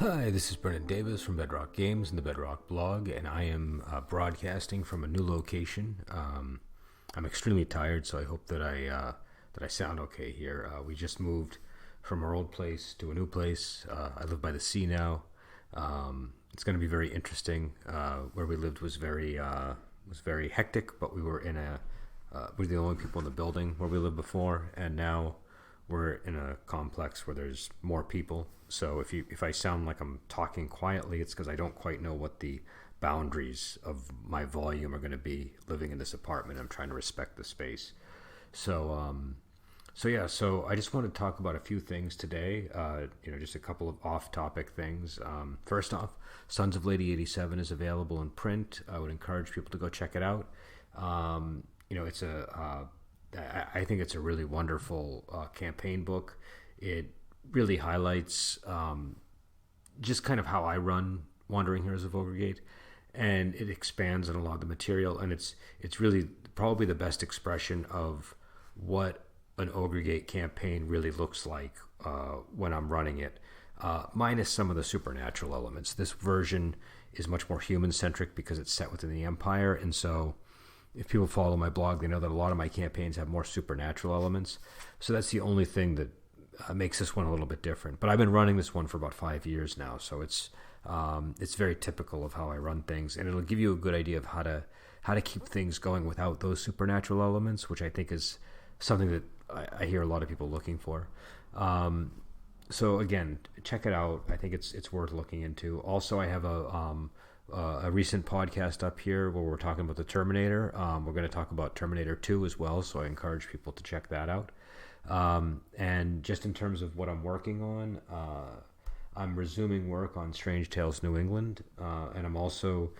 Hi, this is Brennan Davis from Bedrock Games and the Bedrock blog, and I am broadcasting from a new location. I'm extremely tired, so I hope that I sound okay here. We just moved from our old place to a new place. I live by the sea now. It's going to be very interesting. Where we lived was very hectic, but we're the only people in the building where we lived before, and now we're in a complex where there's more people. So if I sound like I'm talking quietly, it's because I don't quite know what the boundaries of my volume are going to be living in this apartment. I'm trying to respect the space. So I just want to talk about a few things today. Just a couple of off-topic things. First off, Sons of Lady 87 is available in print. I would encourage people to go check it out. I think it's a really wonderful campaign book. It really highlights just kind of how I run Wandering Heroes of Ogregate, and it expands on a lot of the material, and it's really probably the best expression of what an Ogregate campaign really looks like when I'm running it, minus some of the supernatural elements. This version is much more human-centric because it's set within the Empire, and so if people follow my blog, they know that a lot of my campaigns have more supernatural elements. So that's the only thing that makes this one a little bit different. But I've been running this one for about 5 years now, so it's very typical of how I run things, and it'll give you a good idea of how to keep things going without those supernatural elements, which I think is something that I hear a lot of people looking for. So again, check it out. I think it's worth looking into. Also, I have a recent podcast up here where we're talking about the Terminator. We're going to talk about Terminator 2 as well, so I encourage people to check that out. And just in terms of what I'm working on, I'm resuming work on Strange Tales New England, and I'm also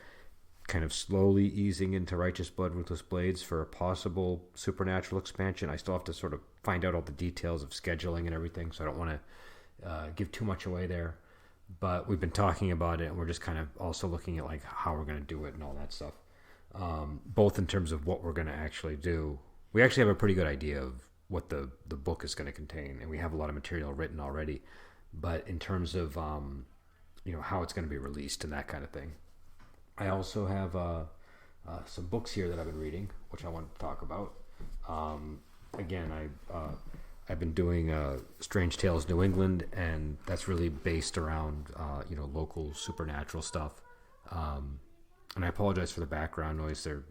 kind of slowly easing into Righteous Blood, Ruthless Blades for a possible supernatural expansion. I still have to sort of find out all the details of scheduling and everything, so I don't want to give too much away there. But we've been talking about it, and we're just kind of also looking at like how we're going to do it and all that stuff. Both in terms of what we're going to actually do. We actually have a pretty good idea of what the book is going to contain, and we have a lot of material written already. But in terms of how it's going to be released and that kind of thing, I also have some books here that I've been reading, which I want to talk about. Again, I've been doing Strange Tales New England, and that's really based around local supernatural stuff. And I apologize for the background noise there.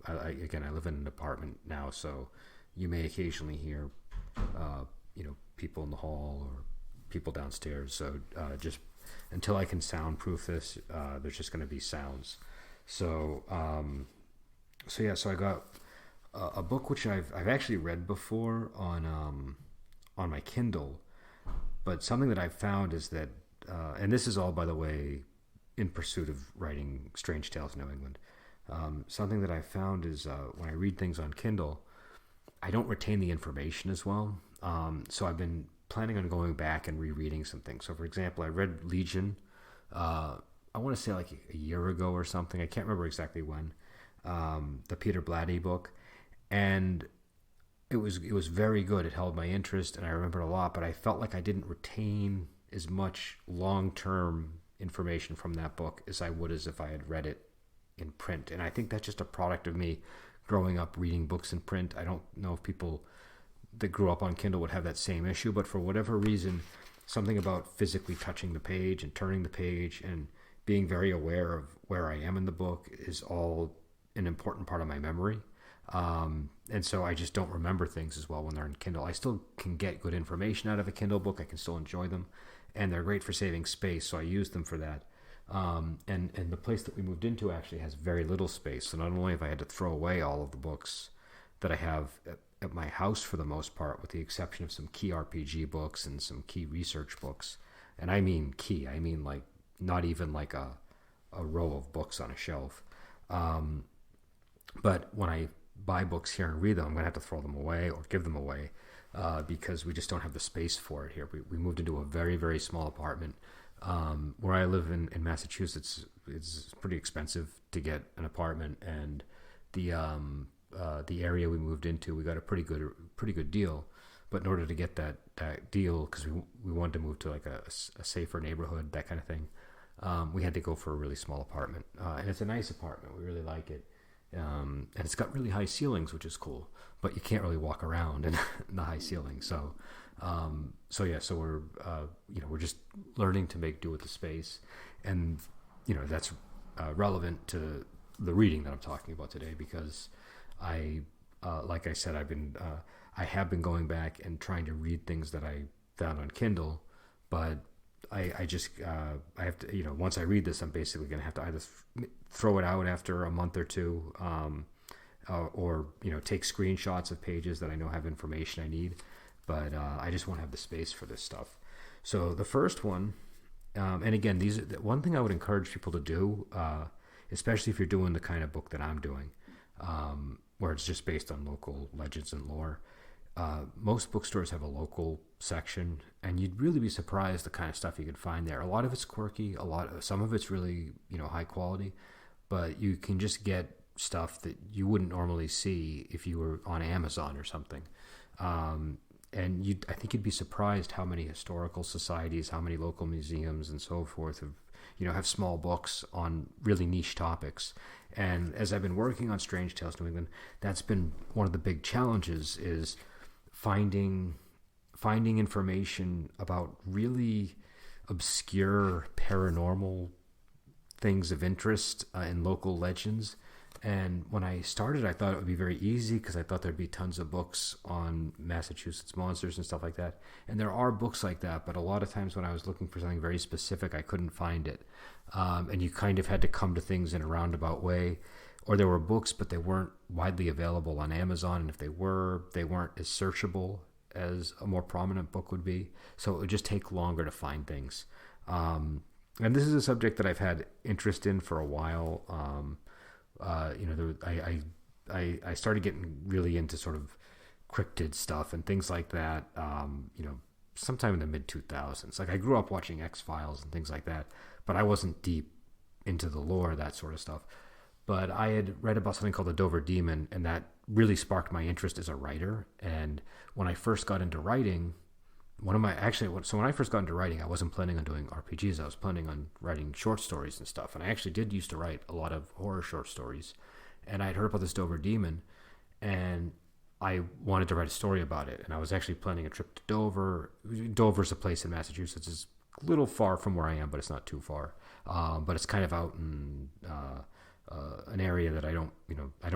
I live in an apartment now, so you may occasionally hear people in the hall or people downstairs. So just until I can soundproof this, there's just going to be sounds. So I got a book which I've actually read before on my Kindle, but something that I've found is that, and this is all, by the way, in pursuit of writing Strange Tales New England. Something that I've found is when I read things on Kindle, I don't retain the information as well. So I've been planning on going back and rereading some things. So, for example, I read Legion. I want to say like a year ago or something. I can't remember exactly when. The Peter Blatty book. And it was very good. It held my interest, and I remembered a lot, but I felt like I didn't retain as much long-term information from that book as I would as if I had read it in print. And I think that's just a product of me growing up reading books in print. I don't know if people that grew up on Kindle would have that same issue, but for whatever reason, something about physically touching the page and turning the page and being very aware of where I am in the book is all an important part of my memory. And so I just don't remember things as well when they're in Kindle. I still can get good information out of a Kindle book. I can still enjoy them, and they're great for saving space, so I use them for that. And the place that we moved into actually has very little space, so not only have I had to throw away all of the books that I have at my house for the most part, with the exception of some key RPG books and some key research books. And I mean key, I mean like not even like a row of books on a shelf. But when I buy books here and read them, I'm going to have to throw them away or give them away because we just don't have the space for it here. We moved into a very, very small apartment. Where I live in Massachusetts, it's pretty expensive to get an apartment, and the area we moved into, we got a pretty good deal. but in order to get that deal, because we wanted to move to like a safer neighborhood, that kind of thing, we had to go for a really small apartment. And it's a nice apartment. We really like it. And it's got really high ceilings, which is cool, but you can't really walk around in the high ceilings. So we're, we're just learning to make do with the space. And, that's relevant to the reading that I'm talking about today, because like I said, I have been going back and trying to read things that I found on Kindle, but I have to, once I read this, I'm basically going to have to either throw it out after a month or two, or take screenshots of pages that I know have information I need, but I just won't have the space for this stuff. So the first one, and again, one thing I would encourage people to do, especially if you're doing the kind of book that I'm doing, where it's just based on local legends and lore. Most bookstores have a local section, and you'd really be surprised the kind of stuff you could find there. A lot of it's quirky, some of it's really, high quality, but you can just get stuff that you wouldn't normally see if you were on Amazon or something. And I think you'd be surprised how many historical societies, how many local museums and so forth have small books on really niche topics. And as I've been working on Strange Tales New England, that's been one of the big challenges, is finding information about really obscure paranormal things of interest in local legends. And when I started, I thought it would be very easy, because I thought there'd be tons of books on Massachusetts monsters and stuff like that. And there are books like that, but a lot of times when I was looking for something very specific, I couldn't find it. And you kind of had to come to things in a roundabout way. Or there were books, but they weren't widely available on Amazon. And if they were, they weren't as searchable as a more prominent book would be. So it would just take longer to find things. And this is a subject that I've had interest in for a while. I started getting really into sort of cryptid stuff and things like that, sometime in the mid 2000s. Like, I grew up watching X-Files and things like that, but I wasn't deep into the lore, that sort of stuff. But I had read about something called the Dover Demon, and that really sparked my interest as a writer. And when I first got into writing, when I first got into writing, I wasn't planning on doing RPGs. I was planning on writing short stories and stuff. And I actually did used to write a lot of horror short stories. And I had heard about this Dover Demon, and I wanted to write a story about it. And I was actually planning a trip to Dover. Dover's a place in Massachusetts. It's a little far from where I am, but it's not too far. But it's kind of out in an area that I don't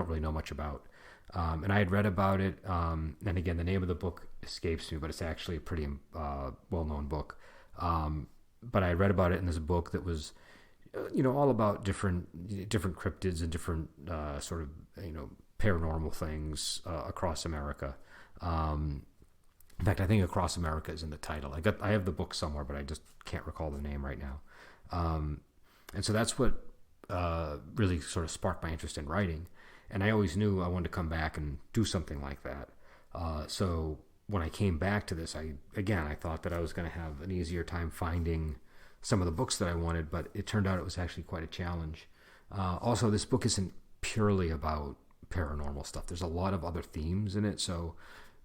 really know much about. And I had read about it. And again, the name of the book escapes me, but it's actually a pretty well-known book. But I read about it in this book that was, all about different cryptids and different sort of, paranormal things across America. In fact, I think Across America is in the title. I have the book somewhere, but I just can't recall the name right now. And so that's what really sort of sparked my interest in writing. And I always knew I wanted to come back and do something like that. So when I came back to this, I thought that I was going to have an easier time finding some of the books that I wanted, but it turned out it was actually quite a challenge. Also, this book isn't purely about paranormal stuff. There's a lot of other themes in it. So,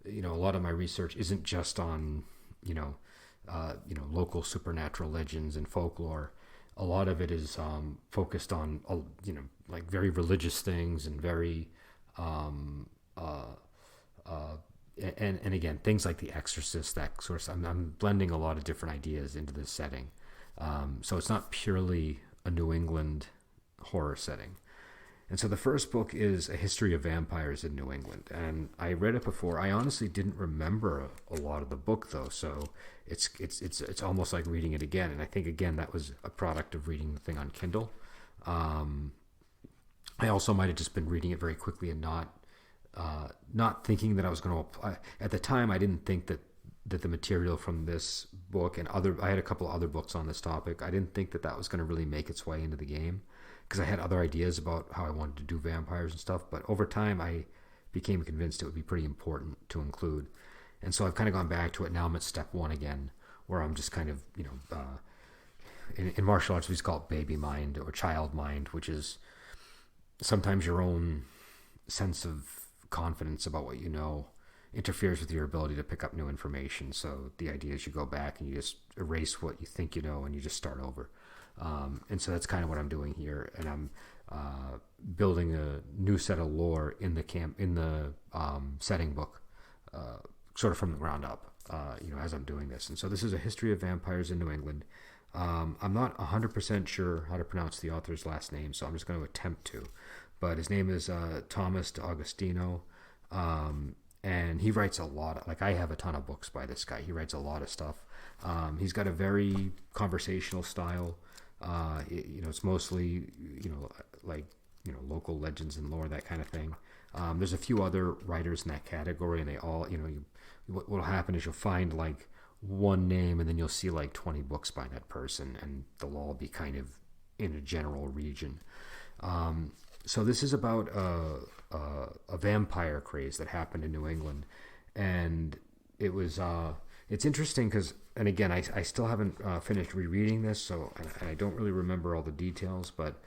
a lot of my research isn't just on, local supernatural legends and folklore. A lot of it is focused on, like very religious things and very, and again, things like The Exorcist, that sort of stuff. I'm blending a lot of different ideas into this setting. So it's not purely a New England horror setting. And so the first book is A History of Vampires in New England. And I read it before. I honestly didn't remember a lot of the book, though. So it's almost like reading it again. And I think, again, that was a product of reading the thing on Kindle. I also might have just been reading it very quickly and not thinking that I was going to apply. At the time, I didn't think that the material from this book and I had a couple of other books on this topic. I didn't think that was going to really make its way into the game, because I had other ideas about how I wanted to do vampires and stuff. But over time, I became convinced it would be pretty important to include. And so I've kind of gone back to it. Now I'm at step one again, where I'm just kind of, in martial arts, we just call it baby mind or child mind, which is sometimes your own sense of confidence about what you know interferes with your ability to pick up new information. So the idea is you go back and you just erase what you think you know and you just start over. And so that's kind of what I'm doing here. And I'm building a new set of lore in the setting book, sort of from the ground up, as I'm doing this. And so this is a history of vampires in New England. I'm not 100% sure how to pronounce the author's last name, so I'm just going to attempt to. But his name is Thomas D'Agostino, and he writes a lot. I have a ton of books by this guy. He writes a lot of stuff. He's got a very conversational style. It's mostly, local legends and lore, that kind of thing. There's a few other writers in that category, and they all, what will happen is you'll find one name and then you'll see 20 books by that person, and they'll all be kind of in a general region. So this is about a vampire craze that happened in New England, and it was it's interesting because, and again, I still haven't finished rereading this, so and I don't really remember all the details, but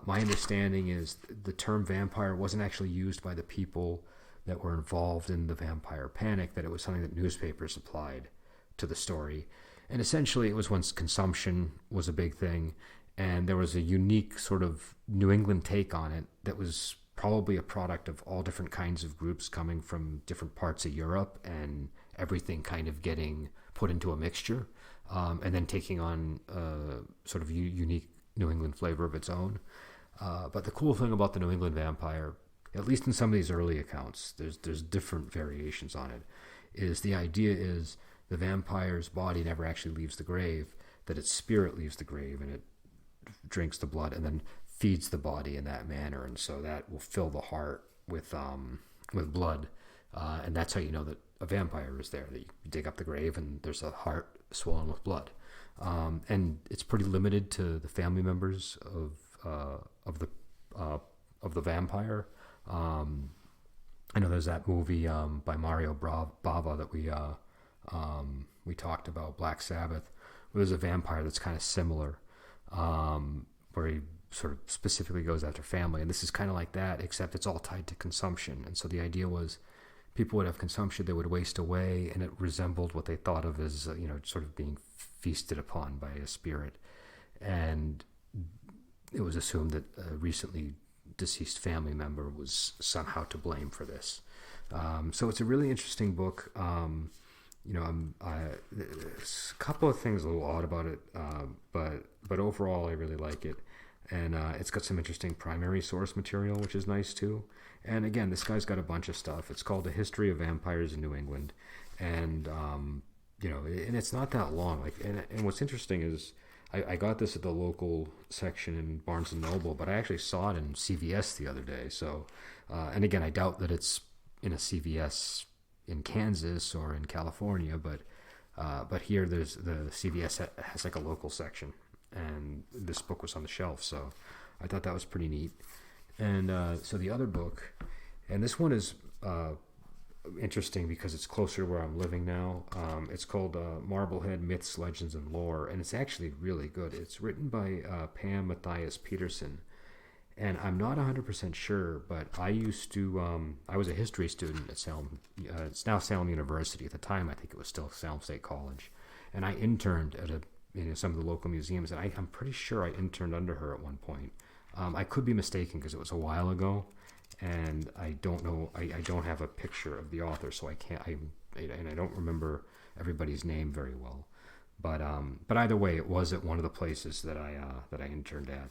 my understanding is the term vampire wasn't actually used by the people that were involved in the vampire panic, that it was something that newspapers applied to the story. And essentially it was once consumption was a big thing, and there was a unique sort of New England take on it that was probably a product of all different kinds of groups coming from different parts of Europe, and everything kind of getting put into a mixture, and then taking on a sort of unique New England flavor of its own. But the cool thing about the New England vampire, at least in some of these early accounts, there's different variations on it, is the idea is the vampire's body never actually leaves the grave, that its spirit leaves the grave and it drinks the blood and then feeds the body in that manner. And so that will fill the heart with blood. And that's how you know that a vampire is there, that you dig up the grave and there's a heart swollen with blood. And it's pretty limited to the family members of the vampire. I know there's that movie by Mario Bava that we talked about, Black Sabbath, where there's a vampire that's kind of similar, where he sort of specifically goes after family, and this is kind of like that, except it's all tied to consumption. And so the idea was people would have consumption, they would waste away, and it resembled what they thought of as sort of being feasted upon by a spirit. And it was assumed that a recently deceased family member was somehow to blame for this. So it's a really interesting book. There's a couple of things a little odd about it, but overall I really like it. And it's got some interesting primary source material, which is nice too. And again, this guy's got a bunch of stuff. It's called The History of Vampires in New England. And, and it's not that long. And what's interesting is I got this at the local section in Barnes & Noble, but I actually saw it in CVS the other day. So, and again, I doubt that it's in a CVS in Kansas or in California, but here there's the CVS has a local section, and this book was on the shelf, so I thought that was pretty neat. And so the other book, and this one is interesting because it's closer to where I'm living now. It's called Marblehead Myths, Legends, and Lore, and it's actually really good. It's written by Pam Mathias Peterson, and I'm not 100% sure, but I used to, I was a history student at Salem, it's now Salem University. At the time, I think it was still Salem State College, and I interned at some of the local museums, and I'm pretty sure I interned under her at one point. I could be mistaken because it was a while ago, and I don't know, I don't have a picture of the author, so I can't, and I don't remember everybody's name very well. But either way, it was at one of the places that I interned at,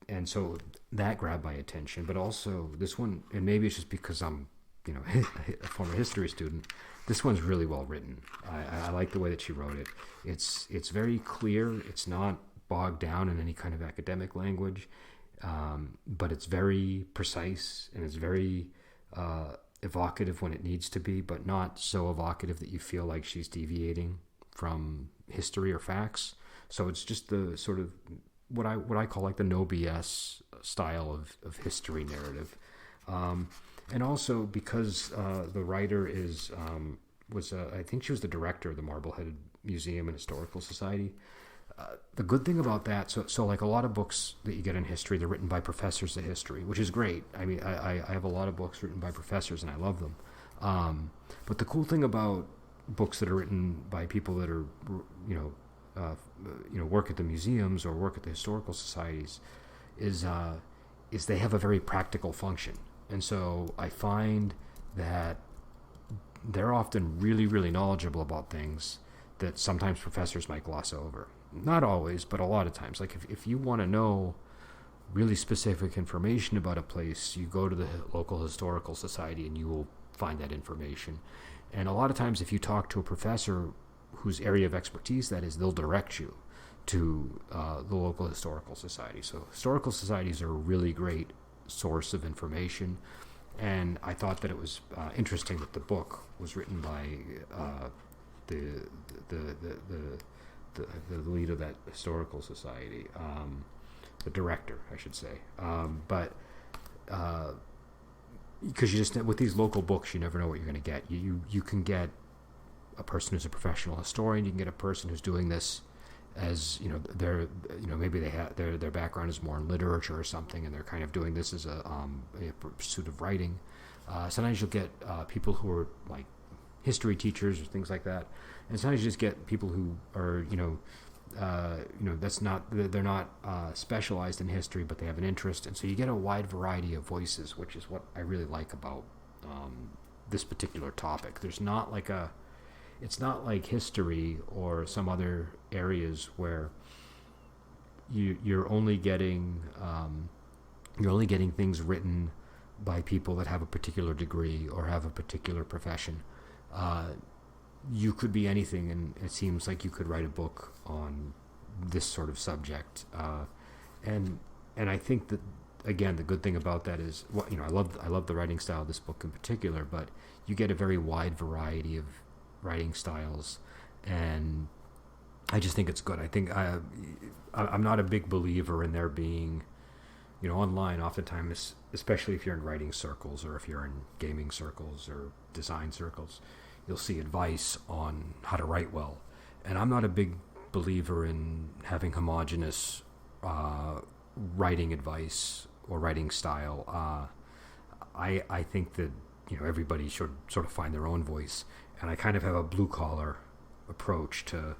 and so that grabbed my attention. But also this one, and maybe it's just because I'm a former history student, this one's really well written. I like the way that she wrote it. It's very clear. It's not bogged down in any kind of academic language, but it's very precise, and it's very evocative when it needs to be, but not so evocative that you feel like she's deviating from history or facts. So it's just the sort of what I call the no BS style of history narrative. And also because the writer was I think she was the director of the Marblehead Museum and Historical Society. The good thing about that, so a lot of books that you get in history, they're written by professors of history, which is great. I mean, I have a lot of books written by professors, and I love them. But the cool thing about books that are written by people that are, work at the museums or work at the historical societies is they have a very practical function. And so I find that they're often really, really knowledgeable about things that sometimes professors might gloss over. Not always, but a lot of times. Like if you want to know really specific information about a place, you go to the local historical society and you will find that information. And a lot of times if you talk to a professor whose area of expertise that is, they'll direct you to the local historical society. So historical societies are a really great source of information. And I thought that it was interesting that the book was written by the lead of that historical society, the director, I should say. But because you just, with these local books, you never know what you're going to get. You can get a person who's a professional historian. You can get a person who's doing this as maybe they have their background is more in literature or something, and they're kind of doing this as a pursuit of writing. Sometimes you'll get people who are like history teachers or things like that, and sometimes you just get people who are they're not specialized in history, but they have an interest, and so you get a wide variety of voices, which is what I really like about this particular topic. It's not like history or some other areas where you're only getting things written by people that have a particular degree or have a particular profession. You could be anything, and it seems like you could write a book on this sort of subject. And I think that, again, the good thing about that is, I love the writing style of this book in particular, but you get a very wide variety of writing styles, and I just think it's good. I think I'm not a big believer in there being, online oftentimes, especially if you're in writing circles or if you're in gaming circles or design circles, you'll see advice on how to write well. And I'm not a big believer in having homogenous writing advice or writing style. I think that everybody should sort of find their own voice, and I kind of have a blue collar approach to,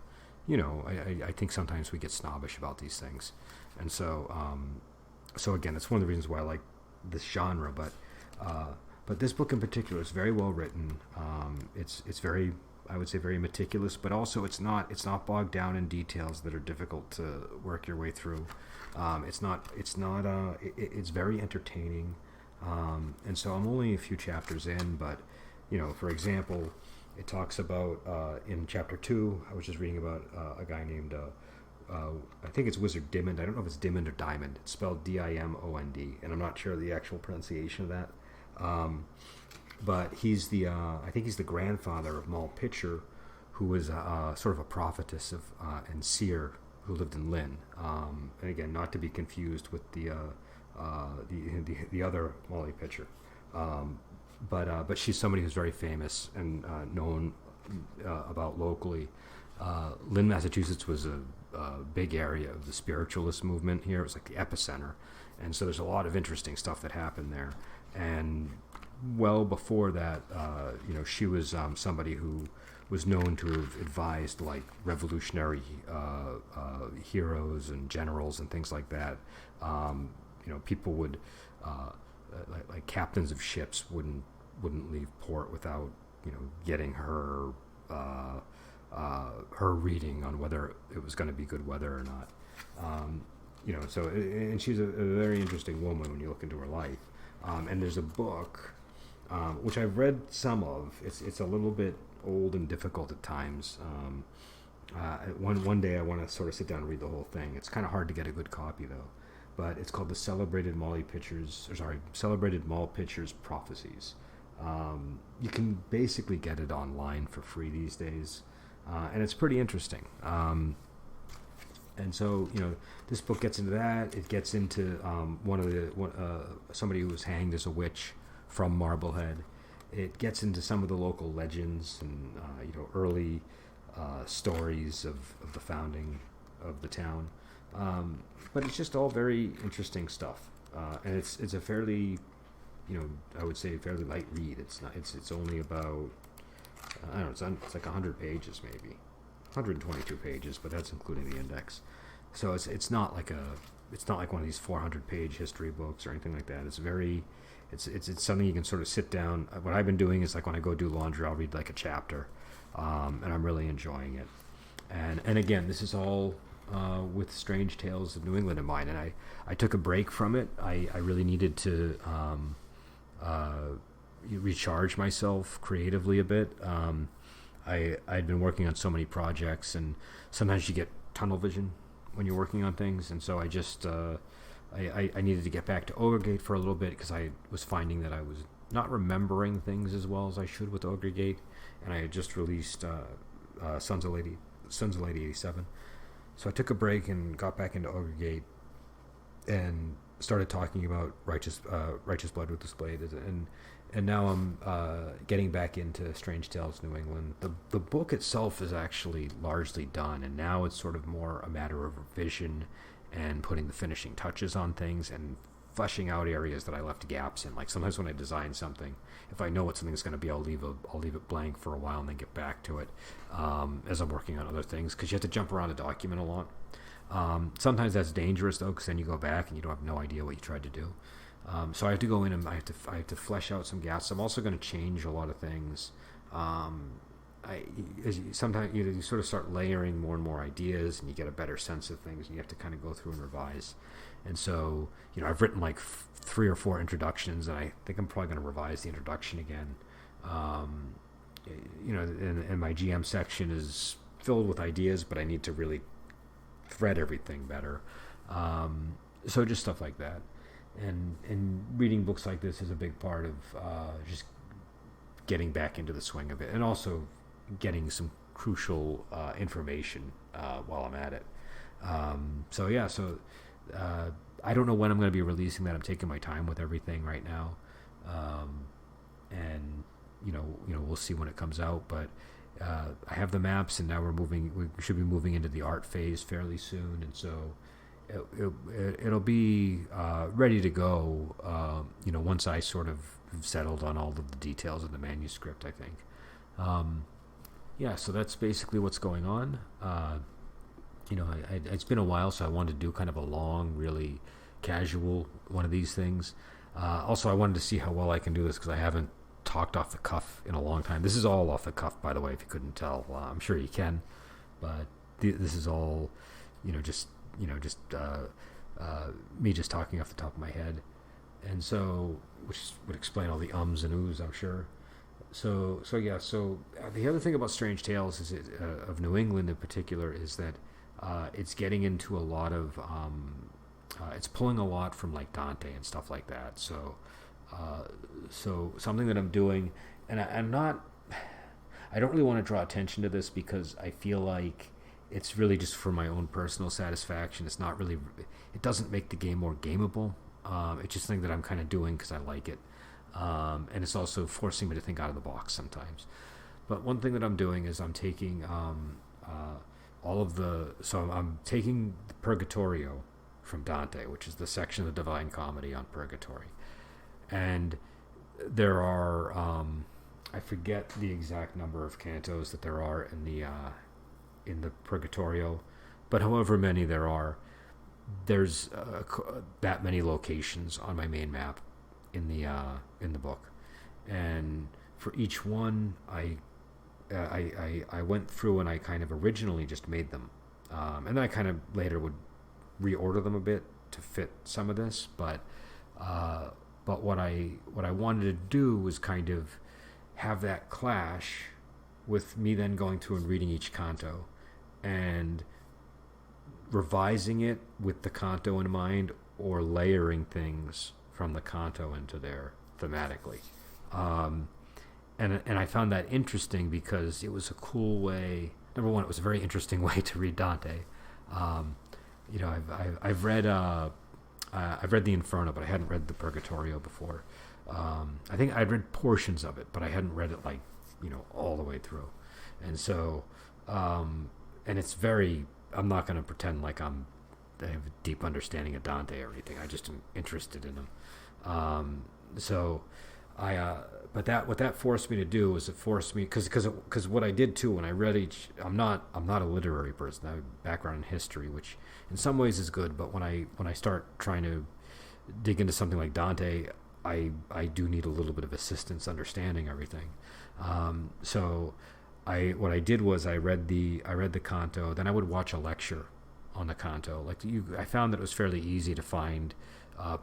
I think sometimes we get snobbish about these things, and so again, it's one of the reasons why I like this genre. But this book in particular is very well written. It's very, I would say, very meticulous, but also it's not bogged down in details that are difficult to work your way through. It's very entertaining. And so I'm only a few chapters in, but for example, it talks about in chapter 2, I was just reading about a guy named I think it's Wizard Dimmond. I don't know if it's Dimmond or Diamond. It's spelled Dimond, and I'm not sure the actual pronunciation of that. But he's I think he's the grandfather of Moll Pitcher, who was sort of a prophetess of and seer who lived in Lynn. And again, not to be confused with the other Molly Pitcher. But she's somebody who's very famous and known about locally. Lynn, Massachusetts was a big area of the spiritualist movement here. It was like the epicenter. And so there's a lot of interesting stuff that happened there. And well before that, she was somebody who was known to have advised like revolutionary heroes and generals and things like that. People would like captains of ships wouldn't leave port without getting her reading on whether it was going to be good weather or not. So and she's a very interesting woman when you look into her life. And there's a book which I've read some of. It's a little bit old and difficult at times. One day I want to sort of sit down and read the whole thing. It's kind of hard to get a good copy though. But it's called the Celebrated Moll Pitcher's Prophecies. You can basically get it online for free these days, and it's pretty interesting. And so, this book gets into that. It gets into somebody who was hanged as a witch from Marblehead. It gets into some of the local legends and early stories of the founding of the town. But it's just all very interesting stuff, and it's a fairly I would say a fairly light read. It's not. It's only about I don't know. It's like 100 pages maybe, 122 pages, but that's including the index. So it's not like one of these 400-page history books or anything like that. It's something you can sort of sit down. What I've been doing is like when I go do laundry, I'll read like a chapter, and I'm really enjoying it. And again, this is all with Strange Tales of New England in mind. And I took a break from it. I really needed to recharge myself creatively a bit. I'd been working on so many projects, and sometimes you get tunnel vision when you're working on things. And so I just I needed to get back to Ogregate for a little bit because I was finding that I was not remembering things as well as I should with Ogregate. And I had just released Sons of Lady 87. So I took a break and got back into Ogregate and started talking about Righteous Blood with this Blade, and now I'm getting back into Strange Tales New England. The book itself is actually largely done, and now it's sort of more a matter of revision and putting the finishing touches on things and fleshing out areas that I left gaps in. Like sometimes when I design something, if I know what something's going to be, I'll leave it blank for a while and then get back to it as I'm working on other things, because you have to jump around a document a lot. Sometimes that's dangerous though, because then you go back and you don't have no idea what you tried to do. So I have to go in and I have to flesh out some gaps. I'm also going to change a lot of things. Sometimes you sort of start layering more and more ideas, and you get a better sense of things, and you have to kind of go through and revise. And so, I've written like 3 or 4 introductions, and I think I'm probably going to revise the introduction again. And my GM section is filled with ideas, but I need to really thread everything better. So just stuff like that. And reading books like this is a big part of just getting back into the swing of it, and also getting some crucial information while I'm at it. I don't know when I'm going to be releasing that. I'm taking my time with everything right now, and we'll see when it comes out. But I have the maps, and now we should be moving into the art phase fairly soon, and so it'll be ready to go. Once I sort of settled on all of the details of the manuscript, I think. So that's basically what's going on. It's been a while, so I wanted to do kind of a long, really casual one of these things. Also, I wanted to see how well I can do this, because I haven't talked off the cuff in a long time. This is all off the cuff, by the way, if you couldn't tell. I'm sure you can, but this is all, just me just talking off the top of my head. And so, which would explain all the ums and oohs, I'm sure. So the other thing about Strange Tales is of New England in particular is that it's getting into a lot of it's pulling a lot from like Dante and stuff like that. So something that I'm doing, and I don't really want to draw attention to this, because I feel like it's really just for my own personal satisfaction. It's not really, it doesn't make the game more gameable. It's just something that I'm kind of doing because I like it. And it's also forcing me to think out of the box sometimes. But one thing that I'm doing is I'm taking I'm taking the Purgatorio from Dante, which is the section of the Divine Comedy on Purgatory. And there are, I forget the exact number of cantos that there are in the Purgatorio, but however many there are, there's that many locations on my main map in the book, and for each one I went through and I kind of originally just made them, and then I kind of later would reorder them a bit to fit some of this, but what I wanted to do was kind of have that clash with me then going through and reading each canto and revising it with the canto in mind, or layering things from the canto into there thematically. And I found that interesting because it was a cool way. Number one, it was a very interesting way to read Dante. I've read the Inferno, but I hadn't read the Purgatorio before. I think I'd read portions of it, but I hadn't read it all the way through. And so, and it's very, I'm not going to pretend like I have a deep understanding of Dante or anything. I just am interested in him. So I but that what that forced me to do was it forced me because what I did too when I read each I'm not a literary person. I have a background in history, which in some ways is good, but when I start trying to dig into something like Dante, I do need a little bit of assistance understanding everything. So what I did was I read the canto, then I would watch a lecture on the canto. I found that it was fairly easy to find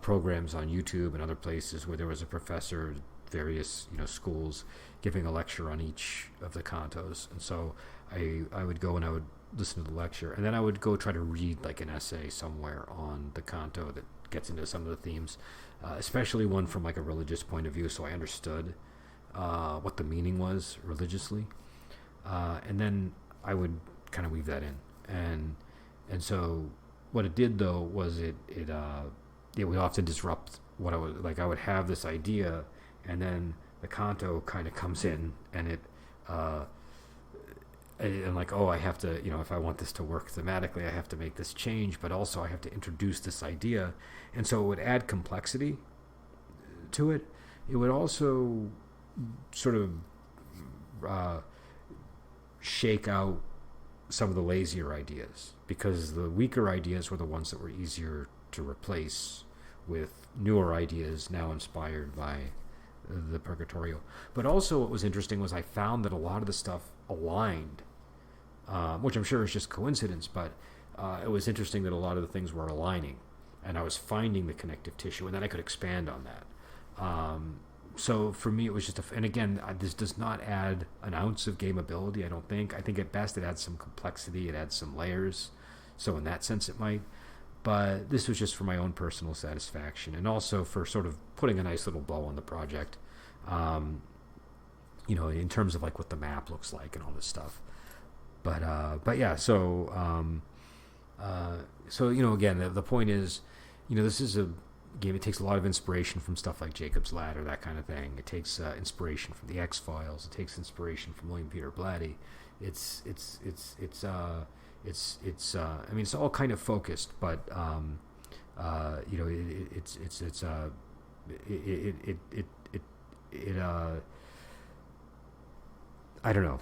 programs on YouTube and other places where there was a professor, various schools, giving a lecture on each of the cantos. And so I would go and I would listen to the lecture, and then I would go try to read like an essay somewhere on the canto that gets into some of the themes, especially one from like a religious point of view, so I understood what the meaning was religiously, and then I would kind of weave that in, and so what it did though was it would often disrupt what I was like. I would have this idea, and then the canto kind of comes in, and and like, oh, I have to, if I want this to work thematically, I have to make this change, but also I have to introduce this idea. And so it would add complexity to it. It would also sort of shake out some of the lazier ideas, because the weaker ideas were the ones that were easier to replace with newer ideas now inspired by the Purgatorio. But also what was interesting was I found that a lot of the stuff aligned, which I'm sure is just coincidence, but it was interesting that a lot of the things were aligning, and I was finding the connective tissue, and then I could expand on that. So for me, it was just and again, this does not add an ounce of gameability, I don't think. I think at best it adds some complexity, it adds some layers, so in that sense it might. But this was just for my own personal satisfaction, and also for sort of putting a nice little bow on the project, in terms of like what the map looks like and all this stuff. But yeah, so again, the point is, this is a game. It takes a lot of inspiration from stuff like Jacob's Ladder, that kind of thing. It takes inspiration from the X-Files. It takes inspiration from William Peter Blatty. It's I mean, it's all kind of focused, but I don't know.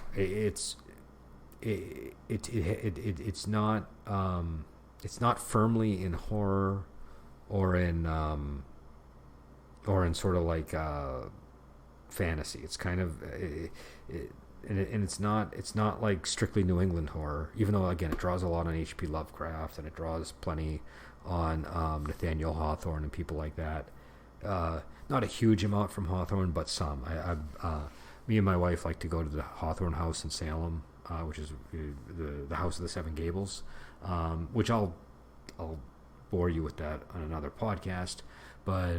It's not firmly in horror or in sort of like fantasy. It's kind of and it's not like strictly New England horror, even though again it draws a lot on H.P. Lovecraft, and it draws plenty on Nathaniel Hawthorne and people like that. Not a huge amount from Hawthorne, but some. Me and my wife like to go to the Hawthorne house in Salem, which is the House of the Seven Gables, which I'll bore you with that on another podcast. But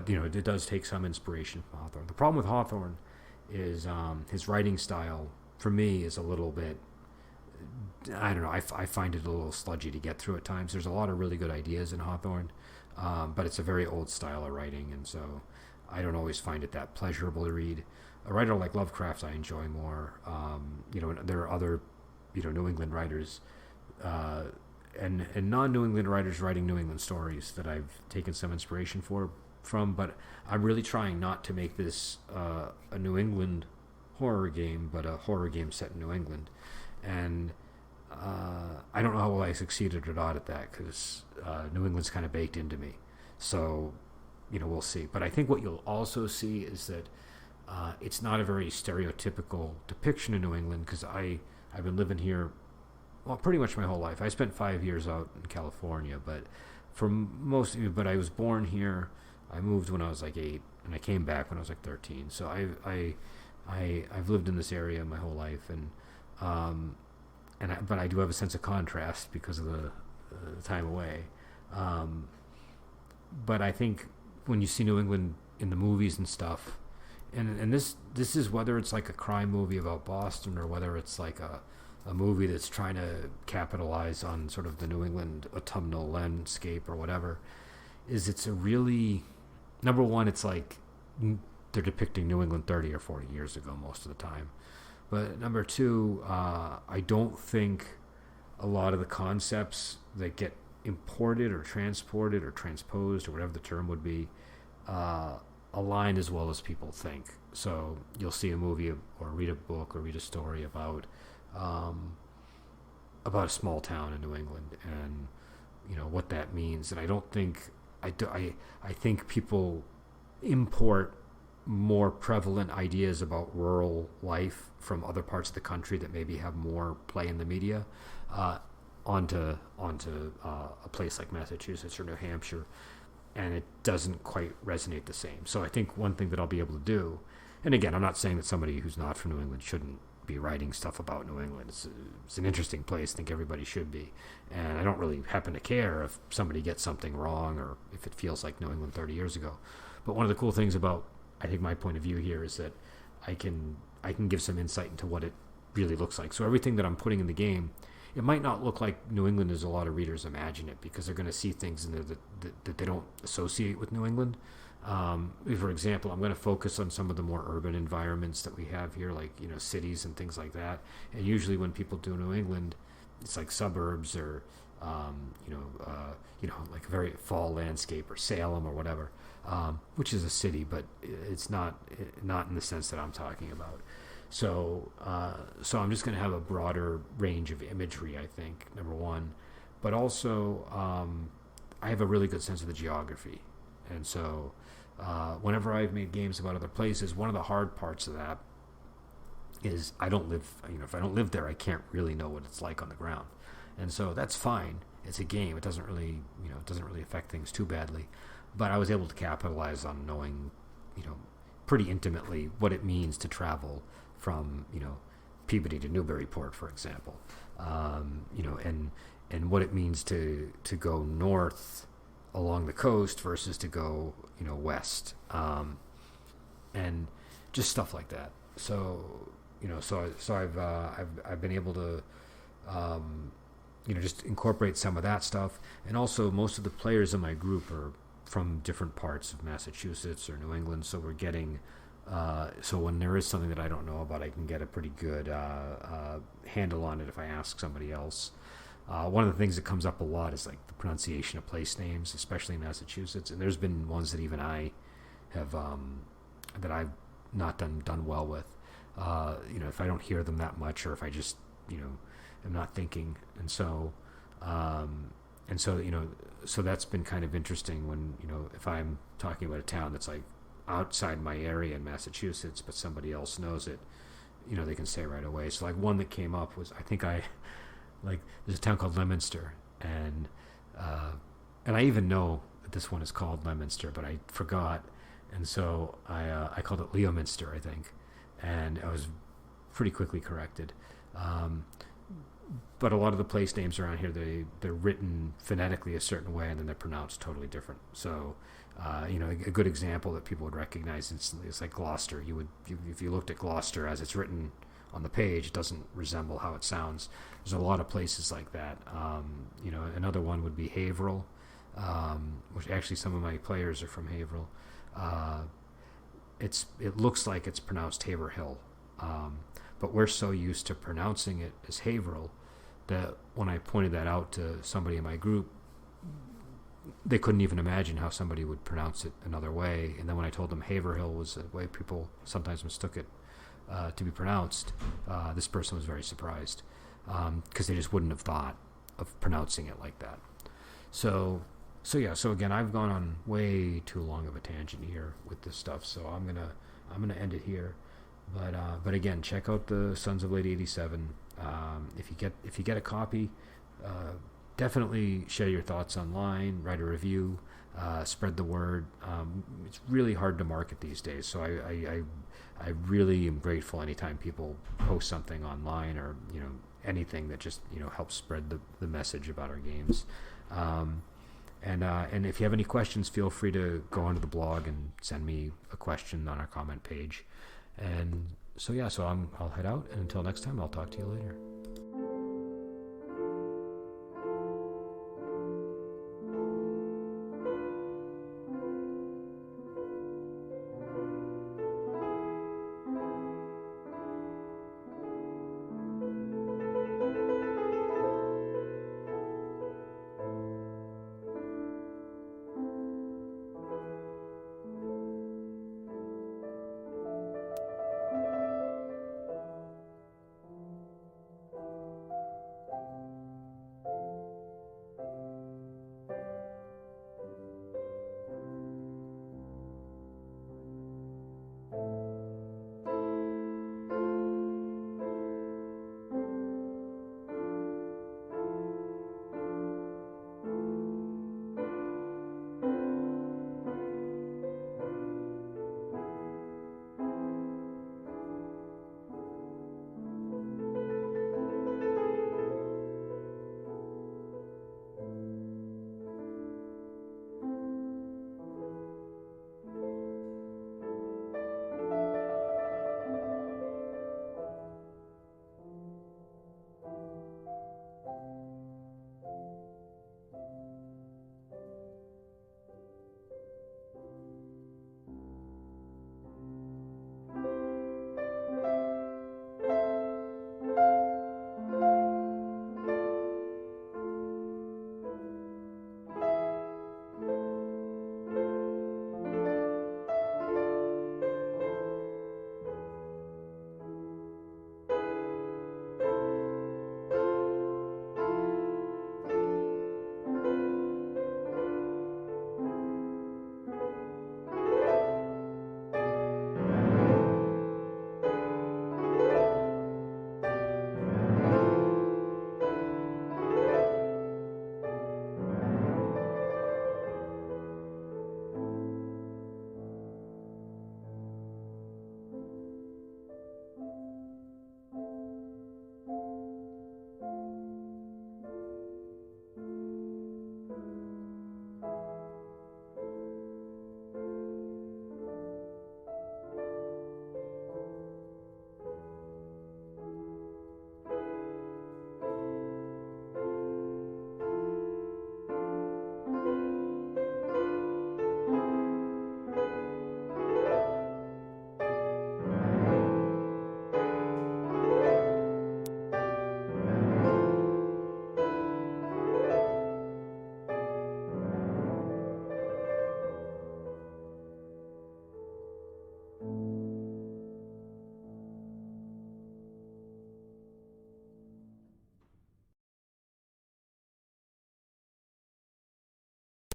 it does take some inspiration from Hawthorne. The problem with Hawthorne is his writing style, for me, is a little bit, I don't know, I find it a little sludgy to get through at times. There's a lot of really good ideas in Hawthorne, but it's a very old style of writing, and so I don't always find it that pleasurable to read. A writer like Lovecraft I enjoy more. There are other, New England writers, and non-New England writers writing New England stories that I've taken some inspiration from, but I'm really trying not to make this a New England horror game, but a horror game set in New England. And I don't know how well I succeeded or not at that, because New England's kind of baked into me. So, we'll see. But I think what you'll also see is that it's not a very stereotypical depiction of New England, because I've been living here, well, pretty much my whole life. I spent 5 years out in California, but but I was born here. I moved when I was like 8, and I came back when I was like 13. So I've lived in this area my whole life, but I do have a sense of contrast because of the time away. But I think when you see New England in the movies and stuff, and this is whether it's like a crime movie about Boston or whether it's like a movie that's trying to capitalize on sort of the New England autumnal landscape or whatever, is it's a really, number one, it's like they're depicting New England 30 or 40 years ago most of the time. But number two, I don't think a lot of the concepts that get imported or transported or transposed or whatever the term would be align as well as people think. So you'll see a movie or read a book or read a story about a small town in New England and what that means. And I don't think I think people import more prevalent ideas about rural life from other parts of the country that maybe have more play in the media onto a place like Massachusetts or New Hampshire, and it doesn't quite resonate the same. So I think one thing that I'll be able to do, and again, I'm not saying that somebody who's not from New England shouldn't be writing stuff about New England. It's an interesting place. I think everybody should be. And I don't really happen to care if somebody gets something wrong or if it feels like New England 30 years ago. But one of the cool things about, I think, my point of view here is that I can give some insight into what it really looks like. So everything that I'm putting in the game, it might not look like New England as a lot of readers imagine it, because they're going to see things in there that they don't associate with New England. For example, I'm going to focus on some of the more urban environments that we have here, like cities and things like that. And usually, when people do New England, it's like suburbs or like a very fall landscape or Salem or whatever, which is a city, but it's not in the sense that I'm talking about. So I'm just going to have a broader range of imagery, I think, number one, but also I have a really good sense of the geography, and so. Whenever I've made games about other places, one of the hard parts of that is I don't live, if I don't live there, I can't really know what it's like on the ground. And so that's fine. It's a game. It doesn't really affect things too badly. But I was able to capitalize on knowing, pretty intimately what it means to travel from, Peabody to Newburyport, for example. And what it means to go north along the coast versus to go west, and just stuff like that. So I've been able to just incorporate some of that stuff. And also, most of the players in my group are from different parts of Massachusetts or New England, so we're getting so when there is something that I don't know about, I can get a pretty good handle on it if I ask somebody else. One of the things that comes up a lot is like the pronunciation of place names, especially in Massachusetts. And there's been ones that even I have that I've not done well with. If I don't hear them that much, or if I just am not thinking, so that's been kind of interesting when if I'm talking about a town that's like outside my area in Massachusetts, but somebody else knows it, they can say right away. So like one that came up was, I think there's a town called Leominster, and I even know that this one is called Leominster, but I forgot, and so I called it Leominster, I think, and I was pretty quickly corrected. But a lot of the place names around here, they're written phonetically a certain way, and then they're pronounced totally different. So, a good example that people would recognize instantly is like Gloucester. If you looked at Gloucester as it's written on the page, it doesn't resemble how it sounds. There's a lot of places like that. Another one would be Haverhill, which actually some of my players are from Haverhill. It looks like it's pronounced Haverhill, but we're so used to pronouncing it as Haverhill that when I pointed that out to somebody in my group, they couldn't even imagine how somebody would pronounce it another way. And then when I told them Haverhill was the way people sometimes mistook it to be pronounced, this person was very surprised, because they just wouldn't have thought of pronouncing it like that. So again, I've gone on way too long of a tangent here with this stuff, so I'm gonna end it here. But again, check out the Sons of Lady 87. If you get a copy, definitely share your thoughts online, write a review, spread the word. It's really hard to market these days, so I really am grateful anytime people post something online, or anything that just helps spread the message about our games. And if you have any questions, feel free to go onto the blog and send me a question on our comment page. And so I'll head out, and until next time, I'll talk to you later.